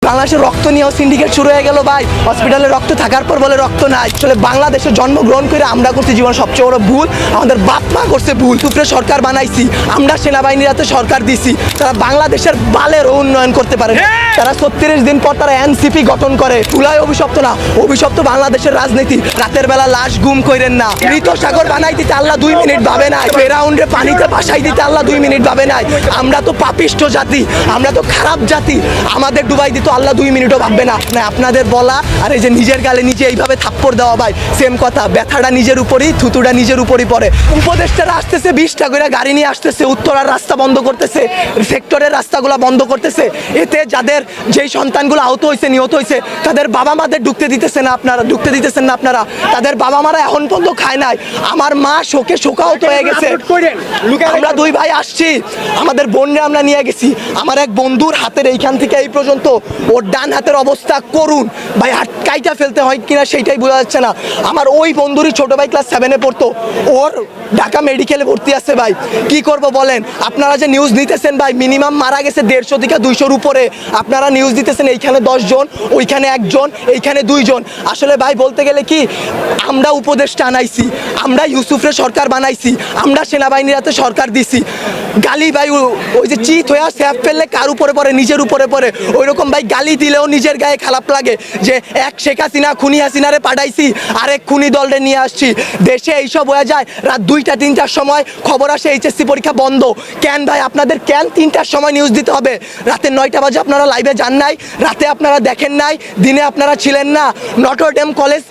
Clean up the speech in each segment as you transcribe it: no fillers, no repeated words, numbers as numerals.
বাংলাদেশের রক্ত নিয়েও সিন্ডিকেট শুরু হয়ে গেল ভাই। হসপিটালে রক্ত থাকার পর বলে রক্ত নাই। আসলে বাংলাদেশে জন্মগ্রহণ করে আমরা করছি জীবন সবচেয়ে বড় ভুল, আমাদের বাপ মা করছে ভুল। উপরে সরকার বানাইছি, আমরা সেনাবাহিনীর হাতে সরকার দিছি, তারা বাংলাদেশের বালের উন্নয়ন করতে পারে। তারা 36 দিন পর তারা এনসিপি গঠন করে। চুলাই অভিশপ্ত না, অভিশপ্ত বাংলাদেশের রাজনীতি। রাতের বেলা লাশ গুম করেন না। মৃত সাগর বানাই দিতে আল্লাহ 2 মিনিট ভাবে নাই। ফেরাউন্ডে পানিতে ভাসাই দিতে আল্লাহ 2 মিনিট ভাবে নাই। আমরা তো পাপিষ্ঠ জাতি, আমরা তো খারাপ জাতি, আমাদের ডুবাই দিত আল্লাহ 2 মিনিটও ভাববে না। আপনাদের বলা আর এই যে নিজের গালে নিজে এইভাবে থাপ্পড় দেওয়া ভাই সেম কথা। ব্যথাটা নিজের উপরই, থুতুটা নিজের উপরই পড়ে। উপদেষ্টারা আসতেছে 20টা করে গাড়ি নিয়ে আসতেছে, উত্তরার রাস্তা বন্ধ করতেছে, সেক্টরের রাস্তাগুলো বন্ধ করতেছে। এতে যাদের যেই সন্তানগুলো আহত হয়েছে, নিহত হয়েছে, তাদের বাবা মাদের ঢুকতে দিতেছেন না আপনারা। তাদের বাবা মারা এখন পর্যন্ত খায় নাই। আমার মা শোকে শোকাহত হয়ে গেছে। আমরা 2 ভাই আসছি, আমাদের বোনরা আমরা নিয়ে গেছি। আমার এক বন্ধুর হাতের এইখান থেকে এই পর্যন্ত ওর ডান হাতের অবস্থা করুন ভাই, হাত কাইটা ফেলতে হয় কিনা সেইটাই বোঝা যাচ্ছে না। আমার ওই বন্ধুরই ছোট ভাই ক্লাস 7-এ পড়তো, ওর ঢাকা মেডিকেলে ভর্তি আছে ভাই। কি করব বলেন? আপনারা যে নিউজ নিতেছেন ভাই, মিনিমাম মারা গেছে 150 থেকে 200-র উপরে। আপনারা নিউজ দিতেছেন এইখানে 10 জন, ওইখানে 1 জন, এইখানে 2 জন। আসলে ভাই বলতে গেলে কি, আমরা উপদেষ্টা আনাইছি, আমরা ইউসুফরে সরকার বানাইছি, আমরা সেনাবাহিনীর হাতে সরকার দিছি। গালি ভাই ওই যে চিত হয়ে স্যাপ ফেললে কার উপরে পড়ে? নিজের উপরে পড়ে। ওইরকম ভাই গালি দিলেও নিজের গায়ে খারাপ লাগে যে এক শেখ হাসিনা খুনি হাসিনারে পাঠাইছি, আরেক খুনি দলরে নিয়ে আসছি। দেশে এইসব হয়ে যায় রাত 2টা-3টার সময় খবর আসে এইচএসসি পরীক্ষা বন্ধ। কেন ভাই আপনাদের কেন 3টার সময় নিউজ দিতে হবে? রাতে 9টা বাজে আপনারা লাইভে যান নাই, রাতে আপনারা দেখেন নাই, দিনে আপনারা ছিলেন না। নটর ডেম কলেজ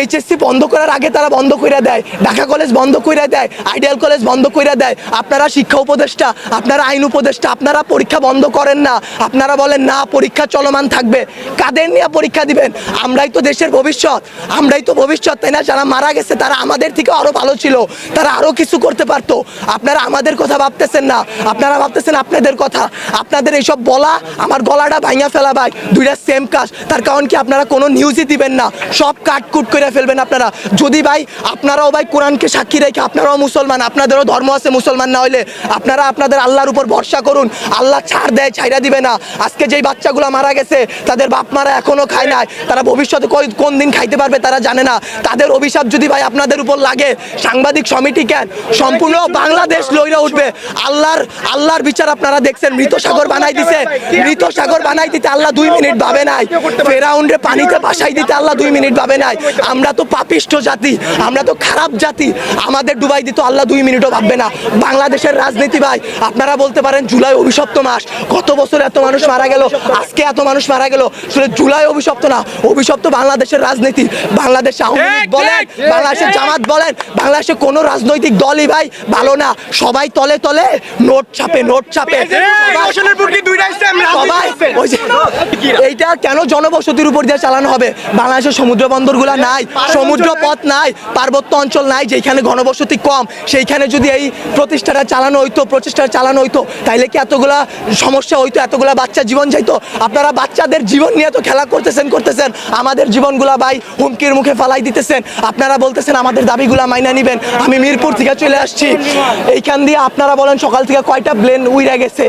এইচএসসি বন্ধ করার আগে তারা বন্ধ করে দেয়, ঢাকা কলেজ বন্ধ করে দেয়, আইডিয়াল কলেজ বন্ধ করে দেয়। আপনারা শিক্ষা উপদেষ্টা, আপনারা আইন উপদেষ্টা, আপনারা পরীক্ষা বন্ধ করেন না। আপনারা বলেন না পরীক্ষা চলমান থাকবে। কাদের নিয়ে পরীক্ষা দিবেন? আমরাই তো দেশের ভবিষ্যৎ, আমরাই তো ভবিষ্যৎ, তাই না? যারা মারা গেছে তারা আমাদের থেকে আরো ভালো ছিল, তারা আরো কিছু করতে পারতো। আপনারা আমাদের কথা ভাবতেছেন না, আপনারা ভাবতেছেন আপনাদের কথা। আপনাদের এইসব বলা আমার গলাটা ভাঙা ফেলা ভাই, 2টা সেম কাজ। তার কারণ কি, আপনারা কোনো নিউজই দিবেন না, সব কাটকুট করে ফেলবেন আপনারা। যদি ভাই আপনারাও ভাই কোরআনকে সাক্ষী রেখে, আপনারাও মুসলমান, আপনাদেরও ধর্ম আছে, মুসলমান না হইলে আপনারা আপনাদের আল্লাহর উপর ভরসা করুন। আল্লাহ ছাড় দেয়, ছাইড়া দিবে না। আজকে যেই বাচ্চাগুলো মারা গেছে তাদের বাপ মারা এখনো খায় নাই, তারা ভবিষ্যতে কোন দিন খাইতে পারবে তারা জানে না। তাদের অভিশাপ যদি ভাই আপনাদের উপর লাগে, সাংবাদিক সমিতি কেন, সম্পূর্ণ বাংলাদেশ লইরা উঠবে। আল্লাহর বিচার আপনারা দেখছেন। মৃত সাগর বানাই দিতে আল্লাহ 2 মিনিট ভাবে নাই। ফেরাউন্ডে পানিতে ভাসাই দিতে আল্লাহ 2 মিনিট ভাবে নাই। আমরা তো পাপিষ্ঠ জাতি, আমরা তো খারাপ জাতি, আমাদের ডুবাই দিত আল্লাহ 2 মিনিটও ভাববে না। বাংলাদেশের রাজনীতি ভাই, আপনারা বলতে পারেন জুলাই অভিশপ্ত মাস, গত বছর এত মানুষ মারা গেল, আজকে এত মানুষ মারা গেল। আসলে জুলাই অভিশপ্ত না, অভিশপ্ত বাংলাদেশের রাজনীতি। বাংলাদেশে আওয়ামী লীগ বলেন, বাংলাদেশের জামাত বলেন, বাংলাদেশে কোনো রাজনৈতিক দলই ভাই ভালো না। সবাই তলে তলে নোট ছাপে। এইটা কেন জনবসতির উপর দিয়ে চালানো হবে? বাংলাদেশের সমুদ্র বন্দরগুলা নাই, সমুদ্র পথ নাই, পার্বত্য অঞ্চল নাই, যেখানে ঘনবসতি কম, সেইখানে যদি এই প্রচেষ্টাটা চালানো হইতো তাইলে কি এতগুলা সমস্যা হইতো, এতগুলা বাচ্চা জীবন যাইতো? আপনারা বাচ্চাদের জীবন নিয়ে তো খেলা করতেছেন, আমাদের জীবনগুলা ভাই হুমকির মুখে ফালাই দিতেছেন। আপনারা বলতেছেন আমাদের দাবিগুলা মাইনা নিবেন। আমি মিরপুর থেকে চলে আসছি, এইখান দিয়ে আপনারা বলেন সকাল থেকে কয়টা প্লেন উইরা গেছে।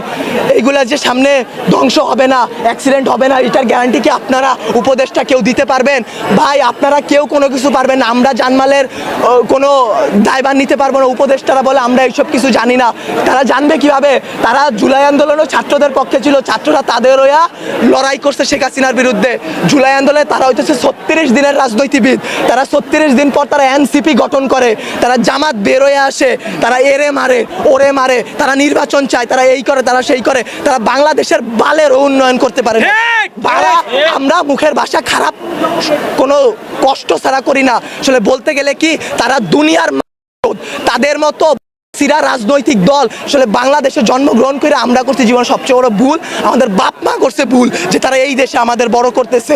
এইগুলা যে সামনে ধ্বংস হবে না, অ্যাক্সিডেন্ট হবে না, এটার গ্যারান্টি কি আপনারা উপদেষ্টা কেউ দিতে পারবেন? ভাই আপনারা কেউ কোনো কিছু পারবেন না। আমরা জানমালের কোনো দায়ভার নিতে পারবো না। উপদেষ্টারা বলে আমরা এইসব কিছু জানি না। তারা জানবে কিভাবে? তারা জুলাই আন্দোলনও ছাত্রদের পক্ষে ছিল, ছাত্ররা তাদের হইয়া লড়াই করছে শেখ হাসিনার বিরুদ্ধে। জুলাই আন্দোলনে তারা হইতেছে 36 দিনের রাজনীতিবিদ। তারা 36 দিন পর তারা এনসিপি গঠন করে, তারা জামাত বের হয়ে আসে, তারা এরে মারে, ওরে মারে, তারা নির্বাচন চায়, তারা এই করে, তারা সেই করে, তারা বাংলাদেশের বালের উন্নয়ন করতে পারে না। আমরা মুখের ভাষা খারাপ কোনো কষ্ট ছাড়া করি না। আসলে বলতে গেলে কি, তারা দুনিয়ার তাদের মতো সিরা রাজনৈতিক দল। আসলে বাংলাদেশে জন্মগ্রহণ করে আমরা করছি জীবন সবচেয়ে বড় ভুল, আমাদের বাপ মা করছে ভুল যে তারা এই দেশে আমাদের বড় করতেছে।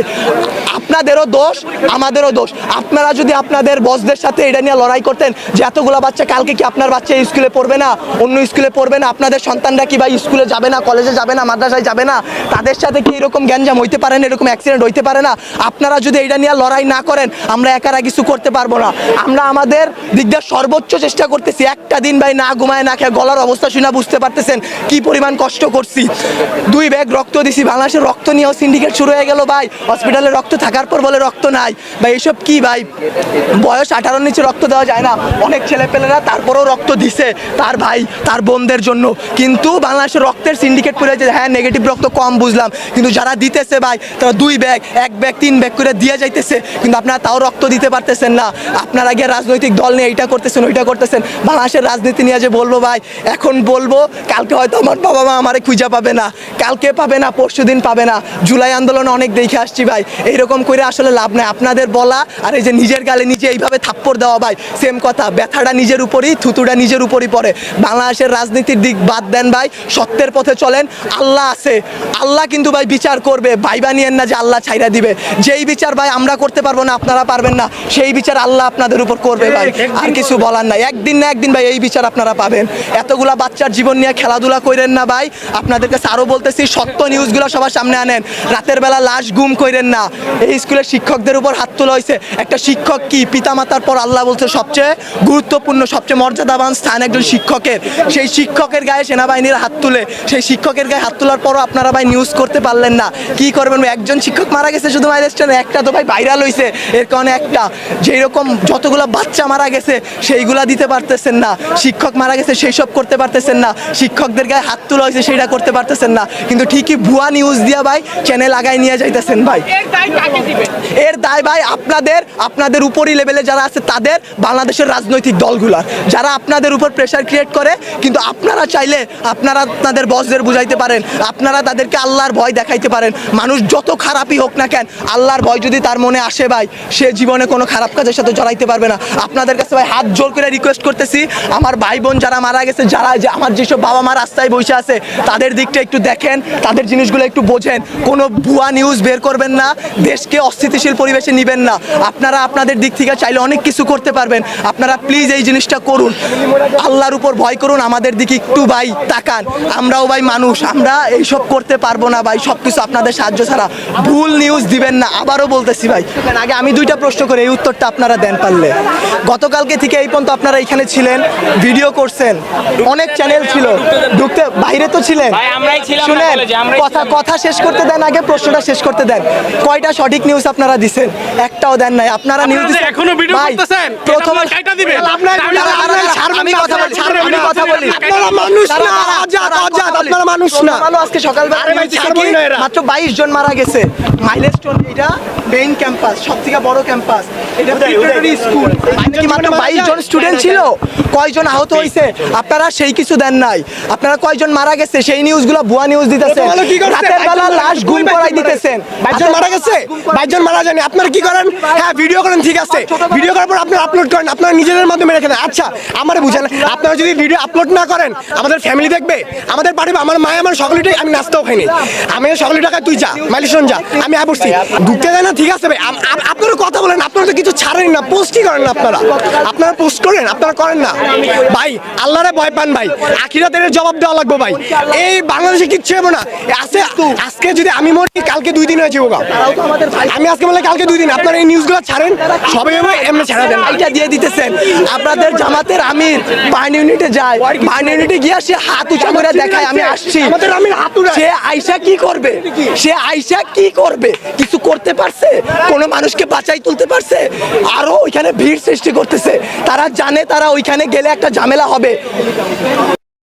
আপনাদেরও দোষ, আমাদেরও দোষ। আপনারা যদি আপনাদের বসদের সাথে এটা নিয়ে লড়াই করতেন যে এতগুলা বাচ্চা, কালকে কি আপনার বাচ্চা স্কুলে পড়বে না, অন্য স্কুলে পড়বে না? আপনাদের সন্তানরা কি ভাই স্কুলে যাবে না, কলেজে যাবে না, মাদ্রাসায় যাবে না? তাদের সাথে কি এরকম গ্যাঞ্জাম হইতে পারে না, এরকম অ্যাক্সিডেন্ট হইতে পারে না? আপনারা যদি এটা নিয়ে লড়াই না করেন, আমরা একারা কিছু করতে পারবো না। আমরা আমাদের দিক দিয়ে সর্বোচ্চ চেষ্টা করতেছি। একটা দিন ভাই না ঘুমায় না খেয়ে গলার অবস্থা শুনে বুঝতে পারতেছেন কি পরিমাণ কষ্ট করছি। 2 ব্যাগ রক্ত দিছি, বাংলাদেশের রক্ত নিয়েও সিন্ডিকেট শুরু হয়ে গেল ভাই। হসপিটালে রক্ত থাকার পর বলে রক্ত নাই ভাই, এসব কি ভাই? বয়স 18-র নিচে রক্ত দেওয়া যায় না, অনেক ছেলেপেলেরা তারপরেও রক্ত দিছে তার ভাই তার বোনদের জন্য। কিন্তু বাংলাদেশের রক্তের সিন্ডিকেট করে যে হ্যাঁ নেগেটিভ রক্ত কম বুঝলাম, কিন্তু যারা দিতেছে ভাই তারা 2 ব্যাগ 1 ব্যাগ 3 ব্যাগ করে দিয়ে যাইতেছে, কিন্তু আপনারা তাও রক্ত দিতে পারতেছেন না। আপনারা গিয়ে রাজনৈতিক দল নিয়ে এইটা করতেছেন ওইটা করতেছেন। বাংলাদেশের রাজনীতি নিয়ে যে বলবো ভাই, এখন বলবো কালকে হয়তো আমার বাবা মা আমারে খুঁজে পাবে না, কালকে পাবে না, পরশুদিন পাবে না। জুলাই আন্দোলনে অনেক দেখে আসছি ভাই, এইরকম করে আসলে লাভ নাই। আপনাদের বলা আর এই যে নিজের গালে নিজে এইভাবে থাপ্পড় দেওয়া ভাই সেম কথা, ব্যথাটা নিজের উপরই, থুতুটা নিজের উপরই পড়ে। বাংলাদেশের রাজনীতির দিক বাদ দেন ভাই, সত্যের পথে চলেন। আল্লাহ আছে, আল্লাহ কিন্তু ভাই বিচার করবে। ভাইবা নিয়েন না যে আল্লাহ ছাইরা দিবে, যেই বিচার ভাই আমরা করতে পারবো না, আপনারা পারবেন না, সেই বিচার আল্লাহ আপনাদের উপর করবে ভাই। আর কিছু বলার নাই, একদিন না একদিন ভাই এই বিচার আপনারা পাবেন। এতগুলা বাচ্চার জীবন নিয়ে খেলাধুলা করেন না ভাই। আপনাদের কাছে আরো বলতেছি, সত্য নিউজগুলো সবার সামনে আনেন। রাতের বেলা লাশ গুম করেন না। এই স্কুলের শিক্ষকদের উপর হাত তোলা হয়েছে। একটা শিক্ষক কি পিতামাতার পর আল্লাহ বলছে সবচেয়ে গুরুত্বপূর্ণ, সবচেয়ে মর্যাদাবান স্থান একজন শিক্ষকের। সেই শিক্ষকের গায়ে সেনাবাহিনীর হাত তুলে, সেই শিক্ষকের গায়ে হাত তোলার পরও আপনারা ভাই নিউজ করতে পারলেন না। কি করবেন? একজন শিক্ষক মারা গেছে শুধু মাইলস্টোনে, একটা তো ভাই ভাইরাল হয়েছে, এর কারণে একটা। যেই রকম যতগুলো বাচ্চা মারা গেছে সেইগুলা দিতে পারতেছেন না, শিক্ষক মারা গেছে সেই সব করতে পারতেছেন না, শিক্ষকদের গায়ে হাত তোলা হয়েছে সেইটা করতে পারতেছেন না, কিন্তু ঠিকই ভুয়া নিউজ দিয়া ভাই চ্যানেল আগায় নিয়ে যাইতেছেন ভাই। এর দায় ভাই আপনাদের উপরই লেভেলে যারা আছে তাদের, বাংলাদেশের রাজনৈতিক দলগুলার, যারা আপনাদের উপর প্রেশার ক্রিয়েট করে। কিন্তু আপনারা চাইলে আপনারা আপনাদের বসদের বুঝাইতে পারেন, আপনারা তাদেরকে আল্লাহর ভয় দেখাইতে পারেন। মানুষ যত খারাপই হোক না কেন, আল্লাহর ভয় যদি তার মনে আসে ভাই, সে জীবনে কোনো খারাপ কাজের সাথে জড়াইতে পারবে না। আপনাদের কাছে ভাই হাত জোর করে রিকোয়েস্ট করতেছি, আমার ভাই বোন যারা মারা গেছে, যারা আমার যেসব বাবা মা রাস্তায় বসে আছে, তাদের দিকটা একটু দেখেন, তাদের জিনিসগুলো একটু বোঝেন। কোনো ভুয়া নিউজ বের করবেন না, দেশকে অস্থিতিশীল পরিবেশে নিবেন না। আপনারা আপনাদের দিক থেকে চাইলে অনেক কিছু করতে পারবেন। আপনারা প্লিজ এই জিনিসটা করুন, আল্লাহর উপর ভয় করুন, আমাদের দিকে একটু ভাই তাকান। আমরাও ভাই মানুষ, আমরা এইসব করতে পারবো না ভাই, সব কিছু আপনাদের সাহায্য ছাড়া। ভুল নিউজ দিবেন না, আবারও বলতেছি ভাই। আগে আমি 2টা প্রশ্ন করে এই উত্তরটা আপনারা দেন পারলে। গতকালকে থেকে এই পর্যন্ত আপনারা এখানে ছিলেন, ভিডিও করছেন, অনেক চ্যানেল ছিল, ঢুকতে বাইরে তো ছিলেন, শুনেন কথা শেষ করতে দেন, আগে প্রশ্নটা শেষ করতে দেন। কয়টা সঠিক নিউজ আপনারা দিছেন? একটাও দেন নাই। আপনারা নিউজ এখনো ভিডিও করতেছেন, প্রথমে কাইটা দিবেন। আমি কথা বলি, আপনারা মানুষ না, আজাদ আপনারা মানুষ না। আজকে সকালবেলা মাত্র 22 জন মারা গেছে। মাইলস্টোন এটা মেইন ক্যাম্পাস, সবথেকে বড় ক্যাম্পাস, এটা প্রিপারেটরি স্কুল। কি মাত্র 22 জন স্টুডেন্ট ছিল? কয়জন আহত হয়েছে আপনারা সেই কিছু দেন নাই। আপনারা কয়জন মারা গেছে সেই নিউজগুলো ভুয়া নিউজ দিতেছেন। রাতের বেলা লাশ গুম করাই দিতেছেন। 22 জন মারা গেছে, 22 জন মারা যায়নি। আপনারা কি করেন? হ্যাঁ ভিডিও করেন, ঠিক আছে, ভিডিও করার পর আপনারা আপলোড করেন, আপনারা নিজেদের মাধ্যমে রেখে দেন। আচ্ছা আমারে বুঝেন, আপনারা যদি ভিডিও আপলোড না করেন আমাদের ফ্যামিলি দেখবে, আমাদের বাড়ি, আমার মায়ে আমার সকলেটাই, আমি নাস্তাও খাইনি, আমি সকলের টাকায় তুই যা মাইলস্টোন যা, আমি বসছি ঢুকতে দেয় না, ঠিক আছে ভাই। আপনারা কথা বলেন, আপনারা তো কিছু ছাড়েন না, পোস্টই করেন না। আপনারা পোস্ট করেন, আপনারা করেন না ভাই। আল্লাহরে ভয় পান ভাই, আখিরাতের জবাব দেওয়া লাগবে ভাই। এই বাংলাদেশে কিচ্ছু হবে না। আজকে যদি আমি মরি, কালকে 2 দিন হয়েছে ওগা, আমি আজকে বলে কালকে 2 দিন। আপনারা এই নিউজগুলো ছাড়েন, সবাই এমনি ছাড়া দেন। এটা দিয়ে দিতেছেন আপনাদের জামাতের আমির বার্ন ইউনিটে যায়, বার্ন ইউনিটে গিয়ে সে হাত উঁচা করে দেখায় আমি আসছি। সে আইসা কি করবে? সে আইসা কি করবে? কিছু করতে পারছে? কোনো মানুষকে বাঁচাই তুলতে পারছে? আরো ওইখানে ভিড় সৃষ্টি করতেছে। তারা জানে তারা ওইখানে গেলে একটা ঝামেলা হবে।